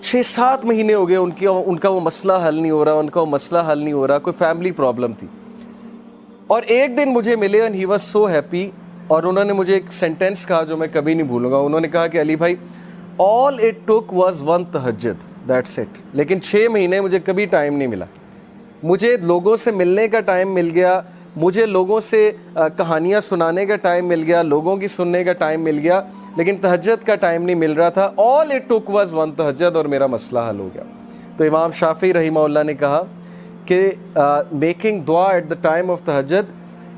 6-7 महीने हो गए उनका वो मसला हल नहीं हो रहा, उनका वो मसला हल नहीं हो रहा, कोई फैमिली प्रॉब्लम थी। और एक दिन मुझे मिले and he was so happy, और उन्होंने मुझे एक सेंटेंस कहा जो मैं कभी नहीं भूलूंगा। उन्होंने कहा कि अली भाई, ऑल इट टुक वाज 1 तहज्जुद, दैट्स इट। लेकिन 6 महीने मुझे कभी टाइम नहीं मिला। मुझे लोगों से मिलने का टाइम मिल गया, मुझे लोगों से कहानियाँ सुनाने का टाइम मिल गया, लोगों की सुनने का टाइम मिल गया, लेकिन तहज्जुद का टाइम नहीं मिल रहा था। ऑल इट टुक वाज 1 तहज्जुद, और मेरा मसला हल हो गया। तो इमाम शाफी रहीमहुल्लाह ने कहा कि मेकिंग दुआ एट द टाइम ऑफ तहज्जुद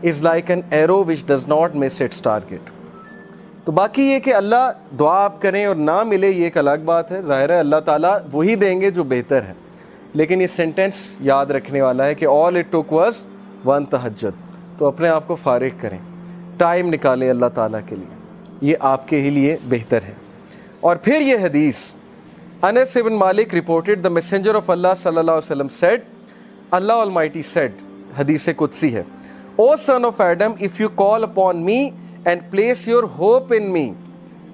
is like an arrow which does not miss its target. तो बाकी ये कि अल्लाह दुआ आप करें और ना मिले, ये एक अलग बात है। ज़ाहिर है अल्लाह ताला वही देंगे जो बेहतर है, लेकिन ये सेंटेंस याद रखने वाला है कि ऑल इट टुक वाज 1 तहज्जुद। तो अपने आप को फारिग करें, टाइम निकालें अल्लाह ताला के लिए, ये आपके ही लिए बेहतर है। और फिर ये हदीस, अनस इब्न मालिक रिपोर्टेड द मैसेंजर ऑफ अल्लाह सल्लल्लाहु अलैहि वसल्लम सेड, अल्लाह ऑलमाइटी सेड, हदीस कुदसी है, O son of Adam, if you call upon me and place your hope in me,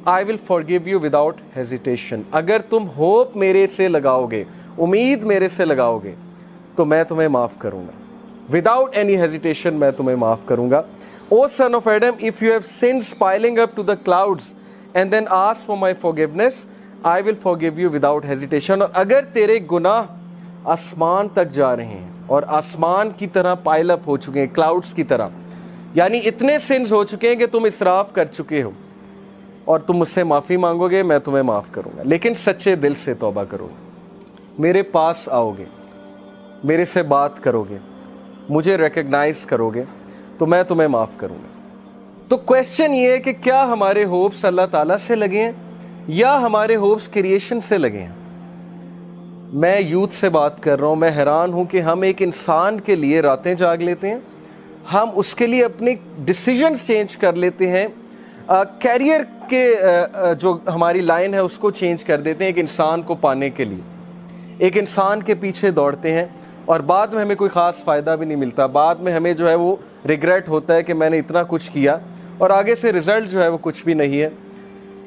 I will forgive you without hesitation. अगर तुम होप मेरे से लगाओगे, उम्मीद मेरे से लगाओगे, तो मैं तुम्हें माफ़ करूँगा, विदाउट एनी हेजिटेशन मैं तुम्हें माफ़ करूँगा। O son of Adam, if you have sins piling up to the clouds and then ask for my forgiveness, I will forgive you without hesitation. और अगर तेरे गुनाह आसमान तक जा रहे हैं और आसमान की तरह पाइल अप हो चुके हैं, क्लाउड्स की तरह, यानी इतने सिन्स हो चुके हैं कि तुम इसराफ कर चुके हो, और तुम मुझसे माफ़ी मांगोगे, मैं तुम्हें माफ़ करूँगा। लेकिन सच्चे दिल से तौबा करोगे, मेरे पास आओगे, मेरे से बात करोगे, मुझे रिकग्नाइज़ करोगे, तो मैं तुम्हें माफ़ करूँगा। तो क्वेश्चन ये है कि क्या हमारे होप्स अल्लाह ताला से लगे हैं या हमारे होप्स क्रिएशन से लगे हैं? मैं यूथ से बात कर रहा हूँ, मैं हैरान हूँ कि हम एक इंसान के लिए रातें जाग लेते हैं, हम उसके लिए अपने डिसीजंस चेंज कर लेते हैं, कैरियर के जो हमारी लाइन है उसको चेंज कर देते हैं एक इंसान को पाने के लिए, एक इंसान के पीछे दौड़ते हैं, और बाद में हमें कोई ख़ास फ़ायदा भी नहीं मिलता। बाद में हमें जो है वो रिग्रेट होता है कि मैंने इतना कुछ किया और आगे से रिज़ल्ट जो है वो कुछ भी नहीं है।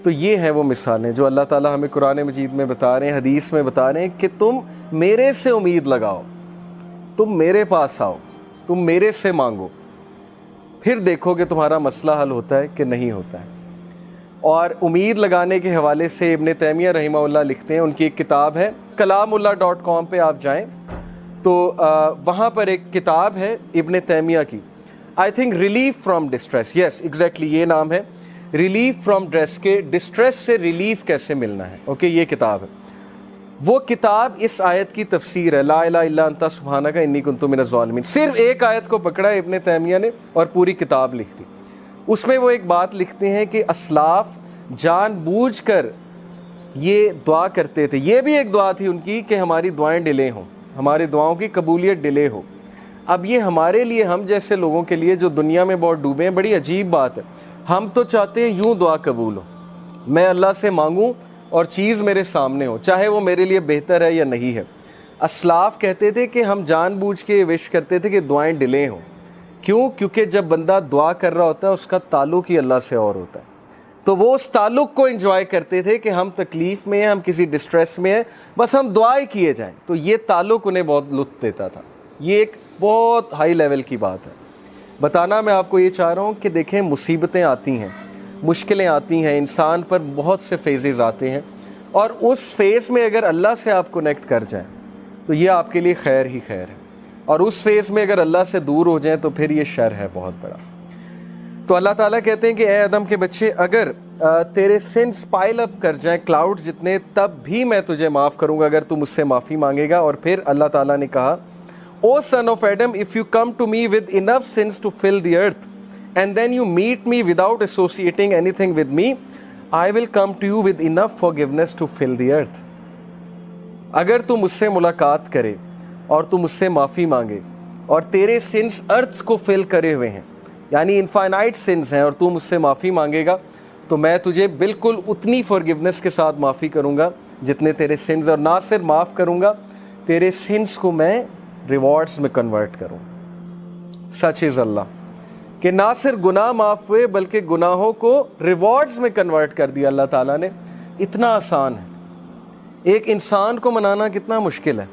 तो ये हैं वो मिसालें जो अल्लाह ताला हमें कुरान मजीद में बता रहे हैं, हदीस में बता रहे हैं कि तुम मेरे से उम्मीद लगाओ, तुम मेरे पास आओ, तुम मेरे से मांगो, फिर देखो कि तुम्हारा मसला हल होता है कि नहीं होता है। और उम्मीद लगाने के हवाले से इब्न तैमिया रहीमहुल्लाह लिखते हैं, उनकी एक किताब है, कलामुल्लाह.com पे आप जाएं तो वहाँ पर एक किताब है इब्न तैमिया की, I think relief from distress, yes exactly ये नाम है, रिलीफ फ्रॉम डिस्ट्रेस से रिलीफ कैसे मिलना है। ओके, ये किताब है। वो किताब इस आयत की तफसीर है, ला इलाहा इल्ला अंता सुब्हानका इन्नी कुन्तु मिनज़ ज़ालिमीन। सिर्फ एक आयत को पकड़ा इब्न तैमिया ने और पूरी किताब लिख दी। उसमें वो एक बात लिखते हैं कि असलाफ जानबूझकर ये दुआ करते थे, ये भी एक दुआ थी उनकी कि हमारी दुआएं डिले हों, हमारी दुआओं की कबूलियत डिले हो। अब ये हमारे लिए, हम जैसे लोगों के लिए जो दुनिया में बहुत डूबे हैं, बड़ी अजीब बात है। हम तो चाहते हैं यूँ दुआ कबूल हो, मैं अल्लाह से मांगूँ और चीज़ मेरे सामने हो, चाहे वो मेरे लिए बेहतर है या नहीं है। असलाफ कहते थे कि हम जानबूझ के विश करते थे कि दुआएं डिले हों। क्यों? क्योंकि जब बंदा दुआ कर रहा होता है उसका ताल्लुक़ ही अल्लाह से और होता है, तो वो उस ताल्लुक़ को एंजॉय करते थे कि हम तकलीफ़ में हैं, हम किसी डिस्ट्रेस में हैं, बस हम दुआएं किए जाएं। तो ये ताल्लुक़ उन्हें बहुत लुत्फ़ देता था। ये एक बहुत हाई लेवल की बात है। बताना मैं आपको ये चाह रहा हूँ कि देखें, मुसीबतें आती हैं, मुश्किलें आती हैं, इंसान पर बहुत से फेजेज़ आते हैं, और उस फेज़ में अगर अल्लाह से आप कनेक्ट कर जाएं तो ये आपके लिए खैर ही खैर है, और उस फेज़ में अगर अल्लाह से दूर हो जाएं तो फिर ये शर है बहुत बड़ा। तो अल्लाह ताला कहते हैं कि ए आदम के बच्चे, अगर तेरे सिन्स पाइल अप कर जाएं क्लाउड जितने, तब भी मैं तुझे माफ़ करूँगा अगर तू मुझसे माफ़ी मांगेगा। और फिर अल्लाह ताला ने कहा, O son of Adam, if you come to me with enough sins to fill the earth and then you meet me without associating anything with me, I will come to you with enough forgiveness to fill the earth। अगर तू मुझसे मुलाकात करे और तू मुझसे माफ़ी मांगे और तेरे सिंस अर्थ को फिल करे हुए हैं, यानी इनफाइनाइट सिंस हैं, और तू मुझसे माफ़ी मांगेगा, तो मैं तुझे बिल्कुल उतनी फॉरगिवनेस के साथ माफ़ी करूँगा जितने तेरे सिंस, और ना सिर्फ माफ़ करूँगा, तेरे सिंस को मैं रिवॉर्ड्स में कन्वर्ट करूँ। सच इज़ अल्लाह कि ना सिर्फ गुनाह माफ़ हुए बल्कि गुनाहों को रिवॉर्ड्स में कन्वर्ट कर दिया अल्लाह ताला ने। इतना आसान है, एक इंसान को मनाना कितना मुश्किल है।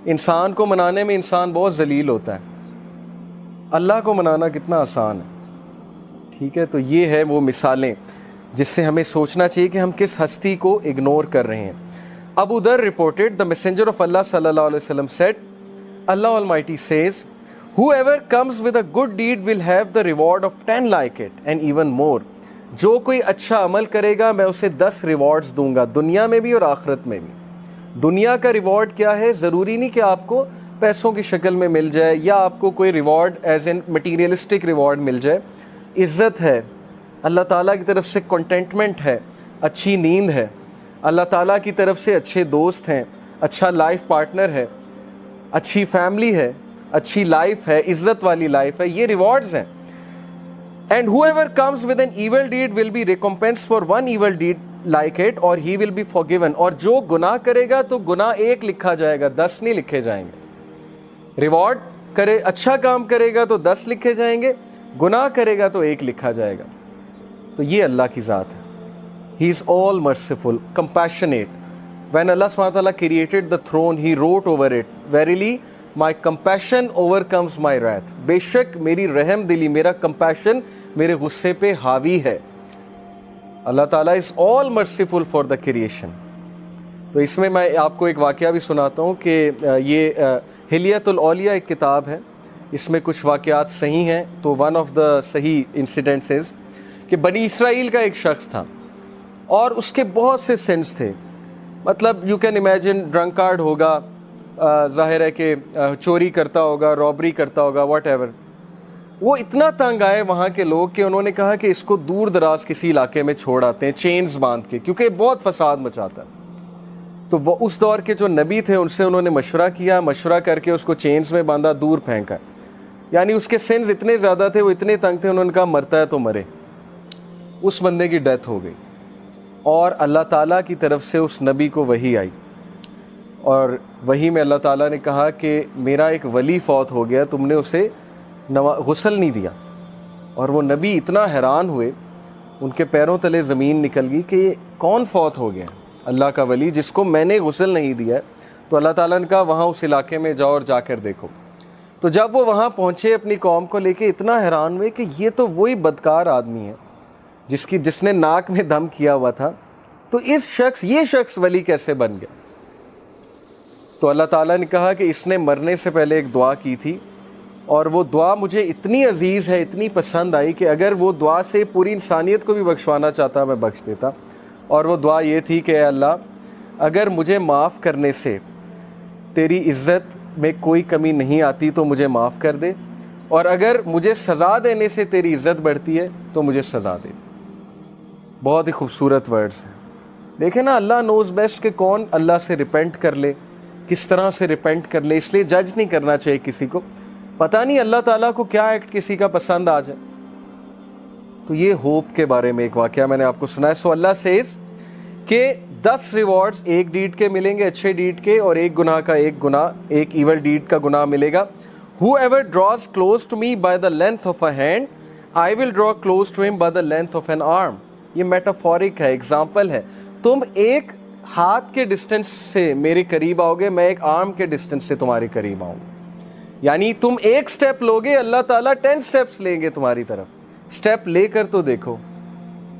इंसान को मनाने में इंसान बहुत जलील होता है, अल्लाह को मनाना कितना आसान है। ठीक है, तो ये है वो मिसालें जिससे हमें सोचना चाहिए कि हम किस हस्ती को इग्नोर कर रहे हैं। अबू दर रिपोर्टेड, द मैसेंजर ऑफ अल्लाह सल्लल्लाहु अलैहि वसल्लम said, Allah Almighty says, whoever comes with a good deed will have the reward of 10 like it and even more. जो कोई अच्छा अमल करेगा मैं उसे 10 रिवॉर्ड्स दूंगा, दुनिया में भी और आखिरत में भी। दुनिया का रिवॉर्ड क्या है? ज़रूरी नहीं कि आपको पैसों की शक्ल में मिल जाए या आपको कोई reward as an materialistic reward मिल जाए। इज़्ज़त है, अल्लाह ताला की तरफ से कंटेंटमेंट है, अच्छी नींद है, अल्लाह ताला की तरफ से अच्छे दोस्त हैं, अच्छा लाइफ पार्टनर है, अच्छी फैमिली है, अच्छी लाइफ है, इज्जत वाली लाइफ है, ये रिवॉर्ड्स हैं। And whoever comes with an evil deed will be recompensed for one evil deed like it or he will be forgiven. और जो गुनाह करेगा तो गुनाह 1 लिखा जाएगा, 10 नहीं लिखे जाएंगे। रिवॉर्ड करे, अच्छा काम करेगा तो 10 लिखे जाएंगे, गुनाह करेगा तो 1 लिखा जाएगा। तो ये अल्लाह की ज़ात है। He is all merciful, compassionate. When Allah subhanahu wa ta'ala created the throne, He wrote over it, verily my compassion overcomes my wrath. बेशक मेरी रहम दिली, मेरा compassion मेरे गुस्से पे हावी है। अल्लाह ताला is all merciful for the creation. तो इसमें मैं आपको एक वाक़या भी सुनाता हूँ कि ये हिलियतुल औलिया एक किताब है, इसमें कुछ वाक़यात सही हैं। तो वन ऑफ द सही इंसिडेंट्स इज़ कि बनी इसराइल का एक शख्स था और उसके बहुत से सिंस थे। मतलब यू कैन इमेजिन, ड्रंकार्ड होगा, ज़ाहिर है कि चोरी करता होगा, रॉबरी करता होगा, वट एवर। वो इतना तंग आए वहाँ के लोग कि उन्होंने कहा कि इसको दूर दराज किसी इलाके में छोड़ आते हैं, चेन्स बांध के, क्योंकि बहुत फसाद मचाता है। तो वो उस दौर के जो नबी थे उनसे उन्होंने मशवरा किया, मशवरा करके उसको चेन्स में बांधा, दूर फेंका। यानी उसके सिंस इतने ज़्यादा थे, वो इतने तंग थे, उन्होंने कहा मरता है तो मरे। उस बंदे की डेथ हो गई और अल्लाह ताला की तरफ से उस नबी को वही आई और वही में अल्लाह ताला ने कहा कि मेरा एक वली फ़ौत हो गया, तुमने उसे गुस्ल नहीं दिया। और वो नबी इतना हैरान हुए, उनके पैरों तले ज़मीन निकल गई कि ये कौन फ़ौत हो गया, अल्लाह का वली जिसको मैंने गुस्ल नहीं दिया। तो अल्लाह ताला ने कहा वहाँ उस इलाके में जाओ और जाकर देखो। तो जब वो वहाँ पहुँचे अपनी कौम को लेके, इतना हैरान हुए कि ये तो वही बदकार आदमी है जिसने नाक में दम किया हुआ था। तो ये शख्स वली कैसे बन गया? तो अल्लाह ताला ने कहा कि इसने मरने से पहले एक दुआ की थी और वो दुआ मुझे इतनी अजीज़ है, इतनी पसंद आई कि अगर वो दुआ से पूरी इंसानियत को भी बख्शवाना चाहता मैं बख्श देता। और वो दुआ ये थी कि अल्लाह, अगर मुझे माफ़ करने से तेरी इज़्ज़त में कोई कमी नहीं आती तो मुझे माफ़ कर दे, और अगर मुझे सज़ा देने से तेरी इज़्ज़त बढ़ती है तो मुझे सज़ा दे। बहुत ही खूबसूरत वर्ड्स हैं। देखें ना, अल्लाह नोज़ बेस्ट कि कौन अल्लाह से रिपेंट कर ले, किस तरह से रिपेंट कर ले। इसलिए जज नहीं करना चाहिए किसी को, पता नहीं अल्लाह ताला को क्या एक्ट किसी का पसंद आ जाए। तो ये होप के बारे में एक वाक़या मैंने आपको सुनाया। सो अल्लाह सेज़ कि 10 रिवॉर्ड्स एक डीड के मिलेंगे, अच्छे डीड के, और एक गुनाह का एक गुनाह, एक ईवल डीड का गुनाह मिलेगा। Whoever draws close to me by the length of a hand, I will draw close to him by the length of an arm. ये मेटाफोरिक है, एग्जाम्पल है। तुम एक हाथ के डिस्टेंस से मेरे करीब आओगे, मैं एक आर्म के डिस्टेंस से तुम्हारे करीब आऊँगा। यानी तुम एक स्टेप लोगे, अल्लाह ताला 10 स्टेप्स लेंगे तुम्हारी तरफ। स्टेप लेकर तो देखो,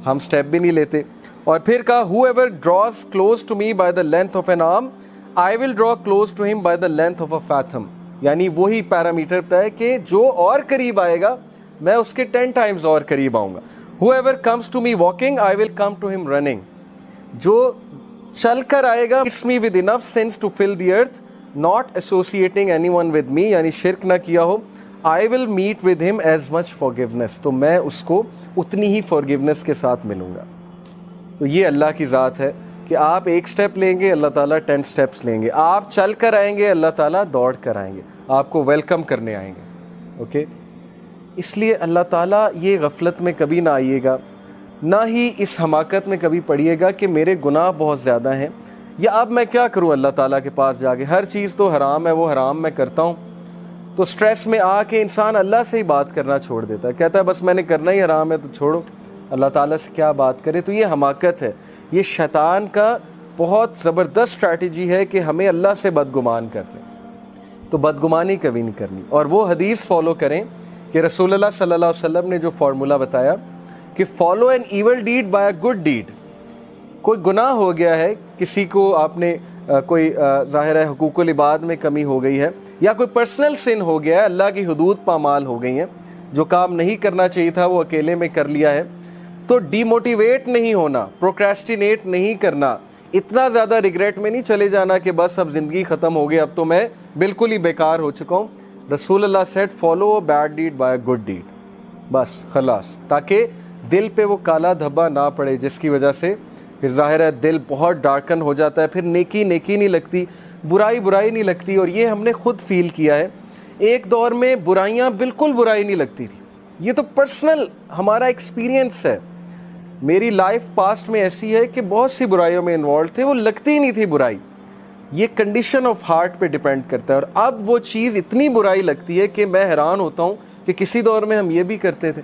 हम स्टेप भी नहीं लेते। और फिर कहा whoever draws close to me by the length of an arm, I will draw close to him by the length of a fathom. यानी वही पैरामीटर तय है कि जो और करीब आएगा मैं उसके 10 टाइम्स और करीब आऊँगा। Whoever comes to me walking, I will come to him running. जो चल कर आएगा, it's me with enough sins to fill the earth, not associating anyone with me, यानी शिर्क ना किया हो, I will meet with him as much forgiveness. तो मैं उसको उतनी ही forgiveness के साथ मिलूँगा। तो ये अल्लाह की ज़ात है कि आप एक स्टेप लेंगे, अल्लाह ताला 10 स्टेप्स लेंगे। आप चल कर आएंगे, अल्लाह ताला दौड़ कर आएंगे, आपको वेलकम करने आएंगे। ओके, इसलिए अल्लाह ताला ये गफलत में कभी ना आइएगा, ना ही इस हमाकत में कभी पड़िएगा कि मेरे गुनाह बहुत ज़्यादा हैं, या अब मैं क्या करूं अल्लाह ताला के पास जाके, हर चीज़ तो हराम है, वो हराम मैं करता हूं। तो स्ट्रेस में आके इंसान अल्लाह से ही बात करना छोड़ देता है, कहता है बस मैंने करना ही हराम है तो छोड़ो, अल्लाह ताला से क्या बात करे। तो ये हमाकत है, ये शैतान का बहुत ज़बरदस्त स्ट्रैटेजी है कि हमें अल्लाह से बदगुमान कर लें, तो बदगुमानी कभी नहीं करनी। और वो हदीस फॉलो करें कि रसूलुल्लाह सल्लल्लाहु अलैहि वसल्लम ने जो फार्मूला बताया कि follow an evil deed by a good deed. कोई गुनाह हो गया है, किसी को आपने कोई ज़ाहिर है हुकूकुल इबाद में कमी हो गई है, या कोई पर्सनल सिन हो गया है, अल्लाह की हुदूद पामाल हो गई हैं, जो काम नहीं करना चाहिए था वो अकेले में कर लिया है, तो डीमोटिवेट नहीं होना, प्रोक्रेस्टिनेट नहीं करना, इतना ज़्यादा रिग्रेट में नहीं चले जाना कि बस अब ज़िंदगी ख़त्म हो गई, अब तो मैं बिल्कुल ही बेकार हो चुका हूँ। रसूलुल्लाह said follow a bad deed by a good deed, बस खलास, ताकि दिल पे वो काला धब्बा ना पड़े, जिसकी वजह से फिर ज़ाहिर है दिल बहुत डार्कन हो जाता है, फिर नेकी नेकी नहीं लगती, बुराई बुराई नहीं लगती। और ये हमने खुद फील किया है, एक दौर में बुराइयाँ बिल्कुल बुराई नहीं लगती थी, ये तो पर्सनल हमारा एक्सपीरियंस है। मेरी लाइफ पास्ट में ऐसी है कि बहुत सी बुराइयों में इन्वॉल्व थे, वो लगती ही नहीं थी बुराई। ये कंडीशन ऑफ हार्ट पे डिपेंड करता है। और अब वो चीज़ इतनी बुराई लगती है कि मैं हैरान होता हूँ कि किसी दौर में हम ये भी करते थे।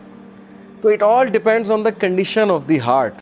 तो it all depends on the condition of the heart.